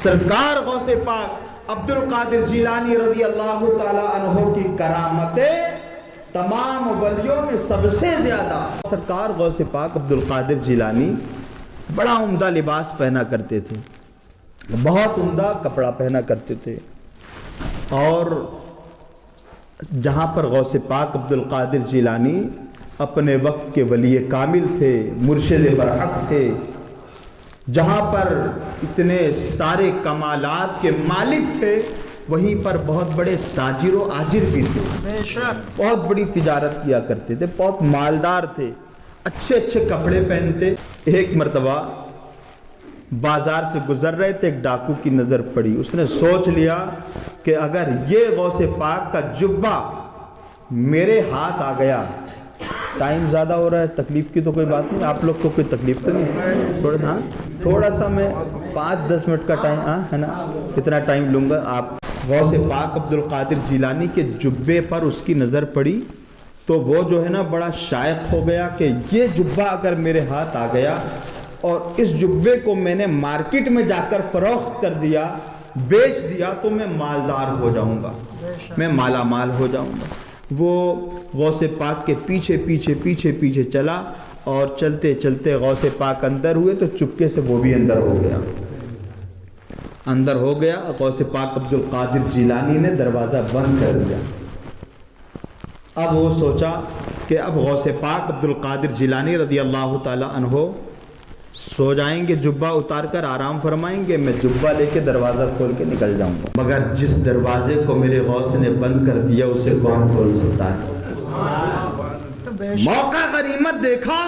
سرکار غوث پاک عبد القادر جیلانی رضی اللہ تعالی عنہ کی کرامتیں تمام ولیوں میں سب سے زیادہ. سرکار غوث پاک عبد القادر جیلانی بڑا عمدہ لباس پہنا کرتے تھے، بہت عمدہ کپڑا پہنا کرتے تھے، اور جہاں پر غوث پاک عبد القادر جیلانی اپنے وقت کے ولی کامل تھے، مرشد برحق تھے، جہاں پر اتنے سارے کمالات کے مالک تھے، وہیں پر بہت بڑے تاجر و آجر بھی تھے، بہت بڑی تجارت کیا کرتے تھے، بہت مالدار تھے، اچھے اچھے کپڑے پہنتے. ایک مرتبہ بازار سے گزر رہے تھے، ایک ڈاکو کی نظر پڑی. اس نے سوچ لیا کہ اگر یہ غوث پاک کا جبہ میرے ہاتھ آ گیا. ٹائم زیادہ ہو رہا ہے، تکلیف کی تو کوئی بات نہیں، آپ لوگ کو کوئی تکلیف تو نہیں؟ تھوڑا سا میں 5-10 منٹ کا ٹائم ہے نا، کتنا ٹائم لوں گا. آپ غوث پاک عبد القادر جیلانی کے جبے پر اس کی نظر پڑی تو وہ جو ہے نا بڑا شائق ہو گیا کہ یہ جبہ اگر میرے ہاتھ آ گیا اور اس جبے کو میں نے مارکیٹ میں جا کر فروخت کر دیا، بیچ دیا، تو میں مالدار ہو جاؤں گا، میں مالا مال ہو جاؤں گا. وہ غوث پاک کے پیچھے پیچھے پیچھے پیچھے چلا، اور چلتے چلتے غوث پاک اندر ہوئے تو چپکے سے وہ بھی اندر ہو گیا. غوث پاک عبد القادر جیلانی نے دروازہ بند کر دیا. اب وہ سوچا کہ اب غوث پاک عبد القادر جیلانی رضی اللہ تعالی عنہ سو جائیں گے، جبہ اتار کر آرام فرمائیں گے، میں جبہ لے کے دروازہ کھول کے نکل جاؤں گا. مگر جس دروازے کو میرے غوث نے بند کر دیا اسے کون کھول سکتا ہے؟ موقع غنیمت دیکھا،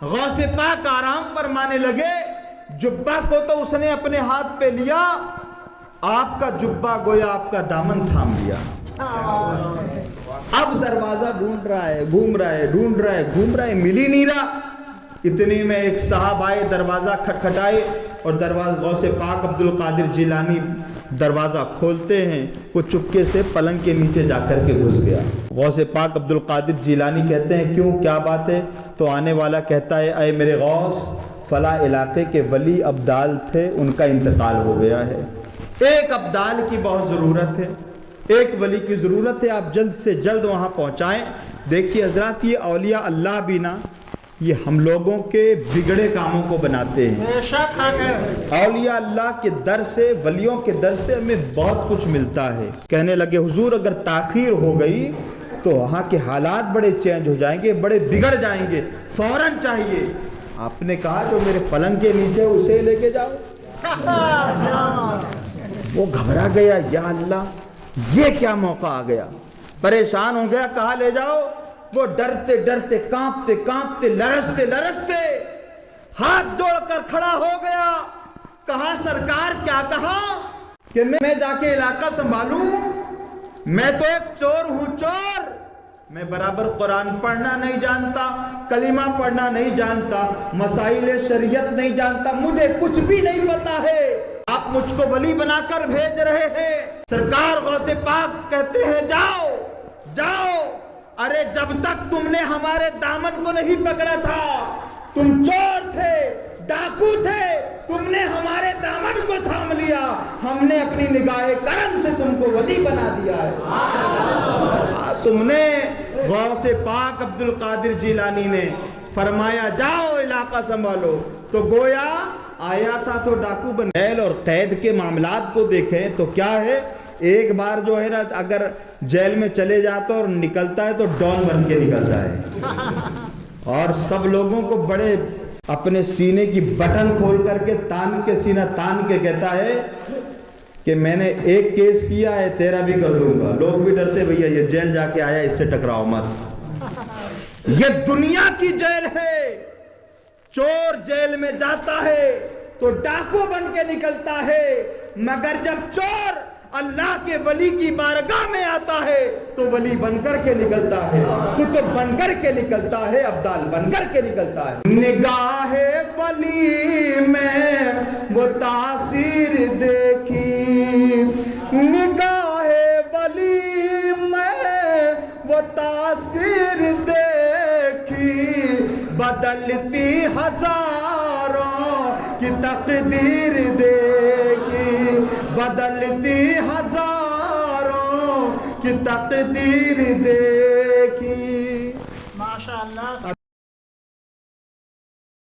غوث پاک آرام فرمانے لگے. جبہ کو تو اس نے اپنے ہاتھ پہ لیا، آپ کا جبہ گویا آپ کا دامن تھام لیا. اب دروازہ ڈھونڈ رہا ہے، گھوم رہا ہے، ڈھونڈ رہا ہے، گھوم رہا ہے، مل ہی نہیں رہا. اتنے میں ایک صاحب آئے، دروازہ کھٹکھٹائے، اور دروازہ غوث پاک عبد القادر جیلانی دروازہ کھولتے ہیں، وہ چپکے سے پلنگ کے نیچے جا کر کے گھس گیا. غوث پاک عبد القادر جیلانی کہتے ہیں کیوں، کیا بات ہے؟ تو آنے والا کہتا ہے اے میرے غوث، فلاں علاقے کے ولی ابدال تھے، ان کا انتقال ہو گیا ہے، ایک ابدال کی بہت ضرورت ہے، ایک ولی کی ضرورت ہے، آپ جلد سے جلد وہاں پہنچائیں. دیکھیے حضرات، یہ اولیاء اللہ بھی نا یہ ہم لوگوں کے بگڑے کاموں کو بناتے ہیں. اولیاء اللہ کے در سے، ولیوں کے در سے ہمیں بہت کچھ ملتا ہے. کہنے لگے حضور اگر تاخیر ہو گئی تو وہاں کے حالات بڑے چینج ہو جائیں گے، بڑے بگڑ جائیں گے، فوراً چاہیے. آپ نے کہا جو میرے پلنگ کے نیچے اسے لے کے جاؤ. وہ گھبرا گیا، یا اللہ یہ کیا موقع آ گیا، پریشان ہو گیا. کہا لے جاؤ. وہ ڈرتے ڈرتے، کانپتے کانپتے، لرزتے لرزتے ہاتھ جوڑ کر کھڑا ہو گیا. کہا سرکار کیا کہا کہ میں جا کے علاقہ سنبھالوں؟ میں تو ایک چور ہوں، چور. میں برابر قرآن پڑھنا نہیں جانتا، کلمہ پڑھنا نہیں جانتا، مسائل شریعت نہیں جانتا، مجھے کچھ بھی نہیں پتا ہے. آپ مجھ کو ولی بنا کر بھیج رہے ہیں. سرکار غوث پاک کہتے ہیں جاؤ جاؤ. ارے جب تک تم نے ہمارے دامن کو نہیں پکڑا تھا، تم چور تھے، ڈاکو تھے، تم نے ہمارے دامن کو تھام لیا، ہم نے اپنی نگاہ کرم سے تم کو ولی بنا دیا ہے. تم نے غوث پاک عبد القادر جیلانی نے فرمایا جاؤ علاقہ سنبھالو، تو گویا آیا تھا تو ڈاکو بن. جیل اور قید کے معاملات کو دیکھیں تو کیا ہے، ایک بار جو ہے نا اگر جیل میں چلے جاتا اور نکلتا ہے تو ڈان بن کے نکلتا ہے، اور سب لوگوں کو بڑے اپنے سینے کی بٹن کھول کر کے تان کے سینہ تان کے کہتا ہے کہ میں نے ایک کیس کیا ہے، تیرا بھی کر دوں گا. لوگ بھی ڈرتے بھیا یہ جیل جا کے آیا، اس سے ٹکراؤ مت. یہ دنیا کی جیل ہے. چور جیل میں جاتا ہے تو ڈاکو بن کے نکلتا ہے، مگر جب چور اللہ کے ولی کی بارگاہ میں آتا ہے تو ولی بن کر کے نکلتا ہے، کتب بن کر کے نکلتا ہے، ابدال بن کر کے نکلتا ہے. نگاہ ولی میں وہ تاثیر دیکھی، نگاہ ولی میں وہ تاثیر دیکھی، بدلتی ہزاروں کی تقدیر دیکھی. بدلتی ہزاروں کی تقدیر دیکھی. ماشاء اللہ.